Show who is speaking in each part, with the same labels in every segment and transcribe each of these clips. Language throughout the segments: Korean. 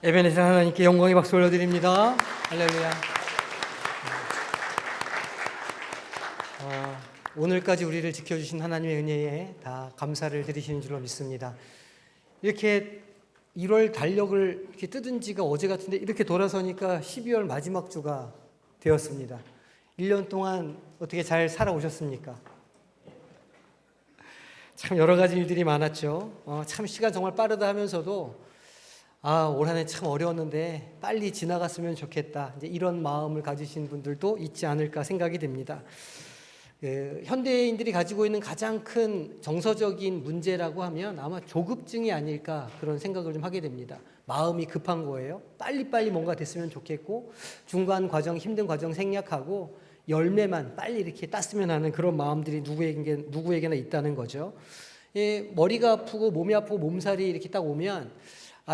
Speaker 1: 에베네zer 하나님께 영광의 박수 올려드립니다. 할렐루야. 오늘까지 우리를 지켜주신 하나님의 은혜에 다 감사를 드리시는 줄로 믿습니다. 이렇게 1월 달력을 이렇게 뜯은 지가 어제 같은데 이렇게 돌아서니까 12월 마지막 주가 되었습니다. 1년 동안 어떻게 잘 살아오셨습니까? 참 여러 가지 일들이 많았죠. 참 시간 정말 빠르다 하면서도 올 한 해 참 어려웠는데 빨리 지나갔으면 좋겠다. 이제 이런 마음을 가지신 분들도 있지 않을까 생각이 됩니다. 현대인들이 가지고 있는 가장 큰 정서적인 문제라고 하면 아마 조급증이 아닐까 그런 생각을 좀 하게 됩니다. 마음이 급한 거예요. 빨리빨리 뭔가 됐으면 좋겠고 중간 과정, 힘든 과정 생략하고 열매만 빨리 이렇게 땄으면 하는 그런 마음들이 누구에게나 있다는 거죠. 머리가 아프고 몸이 아프고 몸살이 이렇게 딱 오면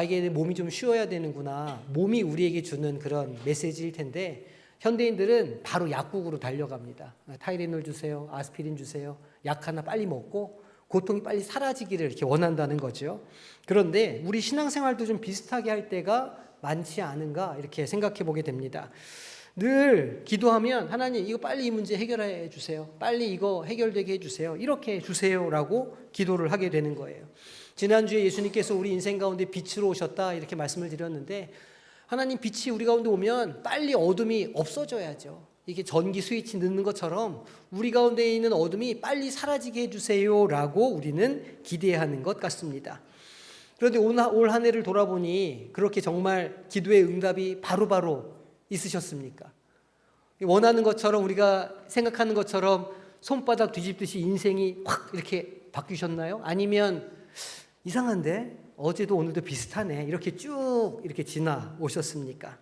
Speaker 1: 이게 몸이 좀 쉬어야 되는구나. 몸이 우리에게 주는 그런 메시지일 텐데 현대인들은 바로 약국으로 달려갑니다. 타이레놀 주세요. 아스피린 주세요. 약 하나 빨리 먹고 고통이 빨리 사라지기를 이렇게 원한다는 거죠. 그런데 우리 신앙생활도 좀 비슷하게 할 때가 많지 않은가 이렇게 생각해 보게 됩니다. 늘 기도하면 하나님 이거 빨리 이 문제 해결해 주세요. 빨리 이거 해결되게 해주세요. 이렇게 해주세요라고 기도를 하게 되는 거예요. 지난주에 예수님께서 우리 인생 가운데 빛으로 오셨다 이렇게 말씀을 드렸는데 하나님 빛이 우리 가운데 오면 빨리 어둠이 없어져야죠. 이게 전기 스위치 넣는 것처럼 우리 가운데 있는 어둠이 빨리 사라지게 해주세요라고 우리는 기대하는 것 같습니다. 그런데 올 한 해를 돌아보니 그렇게 정말 기도의 응답이 바로바로 있으셨습니까? 원하는 것처럼 우리가 생각하는 것처럼 손바닥 뒤집듯이 인생이 확 이렇게 바뀌셨나요? 아니면 이상한데 어제도 오늘도 비슷하네 이렇게 쭉 이렇게 지나오셨습니까?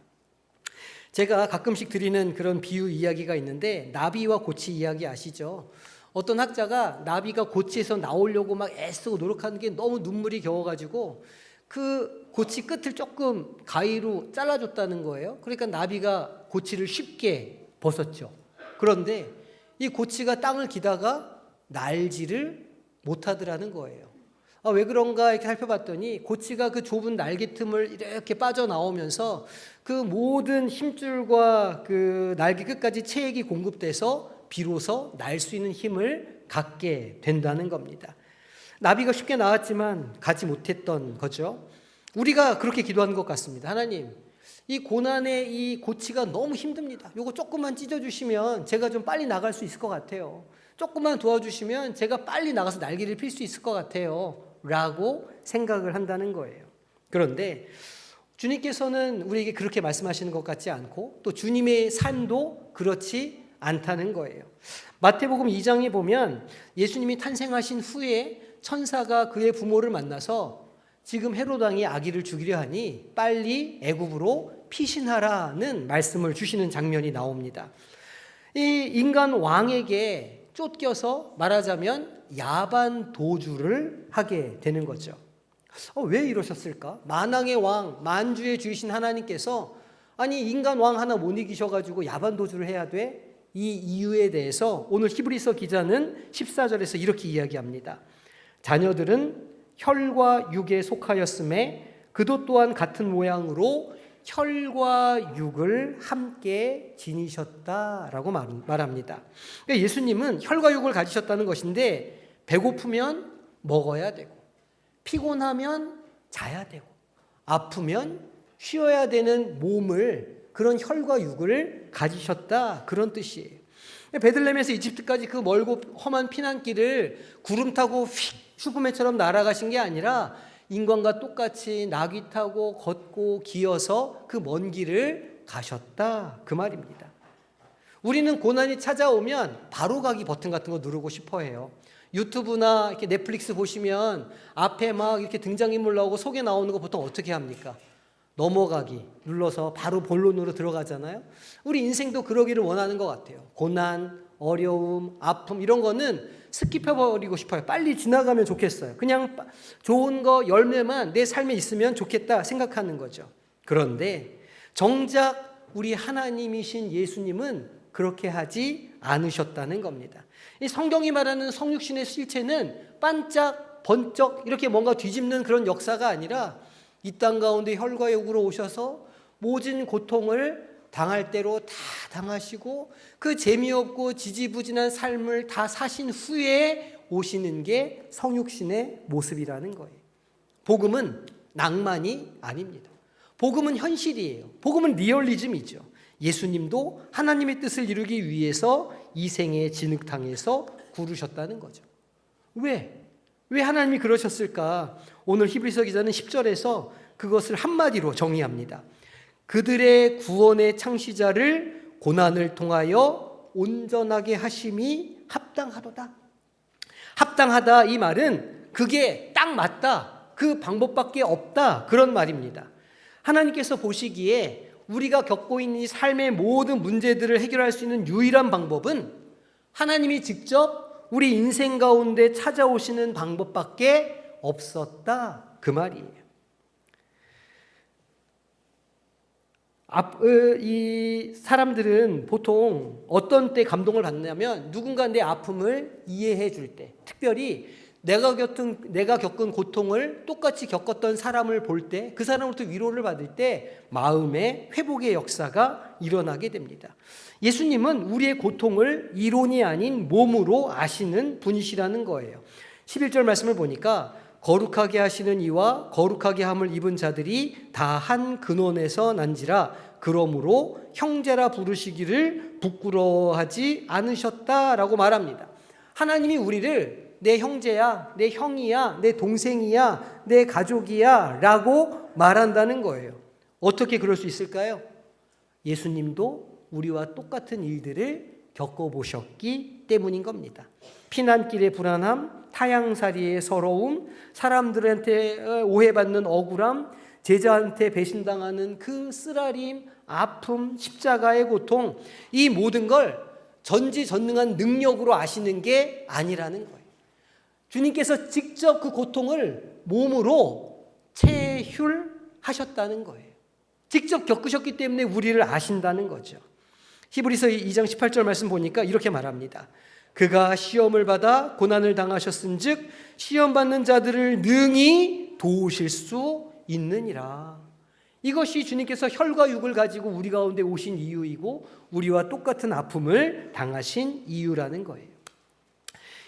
Speaker 1: 제가 가끔씩 드리는 그런 비유 이야기가 있는데 나비와 고치 이야기 아시죠? 어떤 학자가 나비가 고치에서 나오려고 막 애쓰고 노력하는 게 너무 눈물이 겨워가지고 그 고치 끝을 조금 가위로 잘라줬다는 거예요. 그러니까 나비가 고치를 쉽게 벗었죠. 그런데 이 고치가 땅을 기다가 날지를 못하더라는 거예요. 왜 그런가 이렇게 살펴봤더니 고치가 그 좁은 날개 틈을 이렇게 빠져나오면서 그 모든 힘줄과 그 날개 끝까지 체액이 공급돼서 비로소 날 수 있는 힘을 갖게 된다는 겁니다. 나비가 쉽게 나왔지만 가지 못했던 거죠. 우리가 그렇게 기도하는 것 같습니다. 하나님, 이 고난의 이 고치가 너무 힘듭니다. 요거 조금만 찢어주시면 제가 좀 빨리 나갈 수 있을 것 같아요. 조금만 도와주시면 제가 빨리 나가서 날개를 필 수 있을 것 같아요. 라고 생각을 한다는 거예요. 그런데 주님께서는 우리에게 그렇게 말씀하시는 것 같지 않고 또 주님의 삶도 그렇지 않다는 거예요. 마태복음 2장에 보면 예수님이 탄생하신 후에 천사가 그의 부모를 만나서 지금 헤롯 왕이 아기를 죽이려 하니 빨리 애굽으로 피신하라는 말씀을 주시는 장면이 나옵니다. 이 인간 왕에게 쫓겨서 말하자면 야반 도주를 하게 되는 거죠. 왜 이러셨을까? 만왕의 왕, 만주의 주이신 하나님께서 아니 인간 왕 하나 못 이기셔가지고 야반 도주를 해야 돼? 이 이유에 대해서 오늘 히브리서 기자는 14절에서 이렇게 이야기합니다. 자녀들은 혈과 육에 속하였음에 그도 또한 같은 모양으로 혈과 육을 함께 지니셨다라고 말합니다. 그러니까 예수님은 혈과 육을 가지셨다는 것인데 배고프면 먹어야 되고 피곤하면 자야 되고 아프면 쉬어야 되는 몸을 그런 혈과 육을 가지셨다 그런 뜻이에요. 베들레헴에서 이집트까지 그 멀고 험한 피난길을 구름 타고 슈퍼맨처럼 날아가신 게 아니라 인간과 똑같이 나귀 타고 걷고 기어서 그 먼 길을 가셨다 그 말입니다. 우리는 고난이 찾아오면 바로 가기 버튼 같은 거 누르고 싶어 해요. 유튜브나 이렇게 넷플릭스 보시면 앞에 막 이렇게 등장인물 나오고 속에 나오는 거 보통 어떻게 합니까? 넘어가기 눌러서 바로 본론으로 들어가잖아요. 우리 인생도 그러기를 원하는 것 같아요. 고난, 어려움, 아픔 이런 거는 스킵해버리고 싶어요. 빨리 지나가면 좋겠어요. 그냥 좋은 거 열매만 내 삶에 있으면 좋겠다 생각하는 거죠. 그런데 정작 우리 하나님이신 예수님은 그렇게 하지 않으셨다는 겁니다. 이 성경이 말하는 성육신의 실체는 반짝 번쩍 이렇게 뭔가 뒤집는 그런 역사가 아니라 이 땅 가운데 혈과욕으로 오셔서 모진 고통을 당할 대로 다 당하시고 그 재미없고 지지부진한 삶을 다 사신 후에 오시는 게 성육신의 모습이라는 거예요. 복음은 낭만이 아닙니다. 복음은 현실이에요. 복음은 리얼리즘이죠. 예수님도 하나님의 뜻을 이루기 위해서 이 생의 진흙탕에서 구르셨다는 거죠. 왜 하나님이 그러셨을까? 오늘 히브리서 기자는 10절에서 그것을 한마디로 정의합니다. 그들의 구원의 창시자를 고난을 통하여 온전하게 하심이 합당하도다. 합당하다, 이 말은 그게 딱 맞다, 그 방법밖에 없다, 그런 말입니다. 하나님께서 보시기에 우리가 겪고 있는 이 삶의 모든 문제들을 해결할 수 있는 유일한 방법은 하나님이 직접 우리 인생 가운데 찾아오시는 방법밖에 없었다, 그 말이에요. 이 사람들은 보통 어떤 때 감동을 받냐면 누군가 내 아픔을 이해해 줄 때, 특별히 내가 겪은 고통을 똑같이 겪었던 사람을 볼 때, 그 사람으로부터 위로를 받을 때 마음의 회복의 역사가 일어나게 됩니다. 예수님은 우리의 고통을 이론이 아닌 몸으로 아시는 분이시라는 거예요. 11절 말씀을 보니까 거룩하게 하시는 이와 거룩하게 함을 입은 자들이 다 한 근원에서 난지라 그러므로 형제라 부르시기를 부끄러워하지 않으셨다라고 말합니다. 하나님이 우리를 내 형제야, 내 형이야, 내 동생이야, 내 가족이야 라고 말한다는 거예요. 어떻게 그럴 수 있을까요? 예수님도 우리와 똑같은 일들을 겪어보셨기 때문인 겁니다. 피난길의 불안함, 타향살이의 서러움, 사람들한테 오해받는 억울함, 제자한테 배신당하는 그 쓰라림, 아픔, 십자가의 고통, 이 모든 걸 전지전능한 능력으로 아시는 게 아니라는 거예요. 주님께서 직접 그 고통을 몸으로 체휼하셨다는 거예요. 직접 겪으셨기 때문에 우리를 아신다는 거죠. 히브리서 2장 18절 말씀 보니까 이렇게 말합니다. 그가 시험을 받아 고난을 당하셨은즉 시험 받는 자들을 능히 도우실 수 있느니라. 이것이 주님께서 혈과 육을 가지고 우리 가운데 오신 이유이고 우리와 똑같은 아픔을 당하신 이유라는 거예요.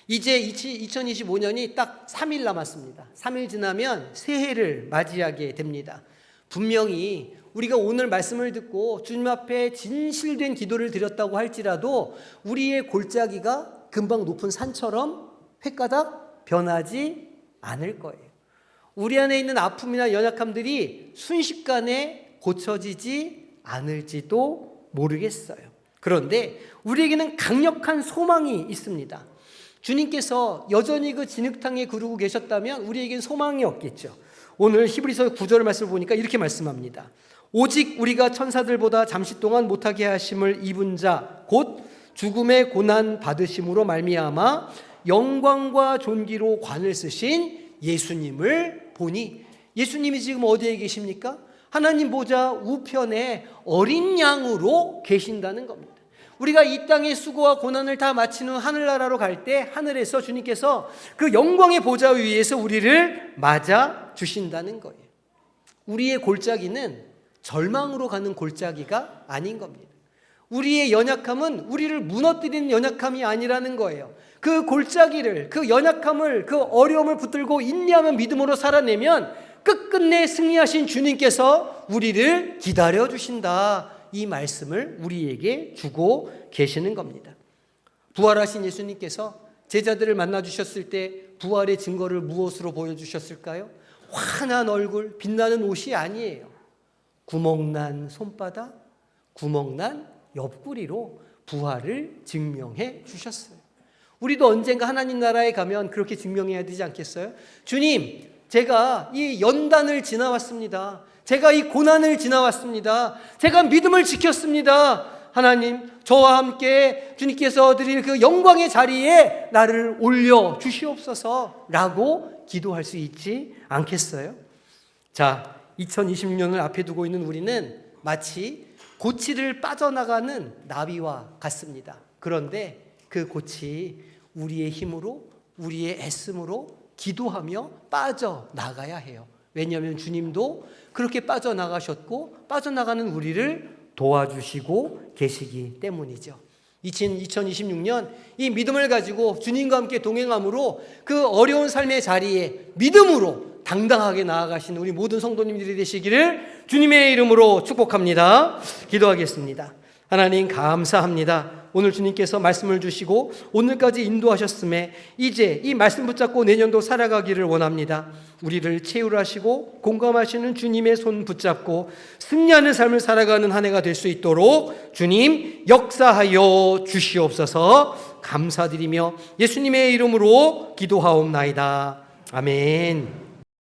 Speaker 1: 이제 2025년이 딱 3일 남았습니다. 3일 지나면 새해를 맞이하게 됩니다. 분명히 우리가 오늘 말씀을 듣고 주님 앞에 진실된 기도를 드렸다고 할지라도 우리의 골짜기가 금방 높은 산처럼 획가닥 변하지 않을 거예요. 우리 안에 있는 아픔이나 연약함들이 순식간에 고쳐지지 않을지도 모르겠어요. 그런데 우리에게는 강력한 소망이 있습니다. 주님께서 여전히 그 진흙탕에 구르고 계셨다면 우리에겐 소망이 없겠죠. 오늘 히브리서 9절 말씀을 보니까 이렇게 말씀합니다. 오직 우리가 천사들보다 잠시 동안 못하게 하심을 입은 자 곧 죽음의 고난 받으심으로 말미암아 영광과 존귀로 관을 쓰신 예수님을 보니, 예수님이 지금 어디에 계십니까? 하나님 보좌 우편에 어린 양으로 계신다는 겁니다. 우리가 이 땅의 수고와 고난을 다 마친 후 하늘나라로 갈 때 하늘에서 주님께서 그 영광의 보좌 위에서 우리를 맞아 주신다는 거예요. 우리의 골짜기는 절망으로 가는 골짜기가 아닌 겁니다. 우리의 연약함은 우리를 무너뜨리는 연약함이 아니라는 거예요. 그 골짜기를, 그 연약함을, 그 어려움을 붙들고 인내하며 믿음으로 살아내면 끝끝내 승리하신 주님께서 우리를 기다려 주신다. 이 말씀을 우리에게 주고 계시는 겁니다. 부활하신 예수님께서 제자들을 만나 주셨을 때 부활의 증거를 무엇으로 보여주셨을까요? 환한 얼굴, 빛나는 옷이 아니에요. 구멍난 손바닥, 구멍난 옆구리로 부활을 증명해 주셨어요. 우리도 언젠가 하나님 나라에 가면 그렇게 증명해야 되지 않겠어요? 주님, 제가 이 연단을 지나왔습니다. 제가 이 고난을 지나왔습니다. 제가 믿음을 지켰습니다. 하나님, 저와 함께 주님께서 드릴 그 영광의 자리에 나를 올려 주시옵소서 라고 기도할 수 있지 않겠어요? 자, 2026년을 앞에 두고 있는 우리는 마치 고치를 빠져나가는 나비와 같습니다. 그런데 그 고치 우리의 힘으로, 우리의 애씀으로 기도하며 빠져나가야 해요. 왜냐하면 주님도 그렇게 빠져나가셨고 빠져나가는 우리를 도와주시고 계시기 때문이죠. 2026년 이 믿음을 가지고 주님과 함께 동행함으로 그 어려운 삶의 자리에 믿음으로 당당하게 나아가신 우리 모든 성도님들이 되시기를 주님의 이름으로 축복합니다. 기도하겠습니다. 하나님 감사합니다. 오늘 주님께서 말씀을 주시고 오늘까지 인도하셨음에 이제 이 말씀 붙잡고 내년도 살아가기를 원합니다. 우리를 채울하시고 공감하시는 주님의 손 붙잡고 승리하는 삶을 살아가는 한 해가 될 수 있도록 주님 역사하여 주시옵소서. 감사드리며 예수님의 이름으로 기도하옵나이다. 아멘.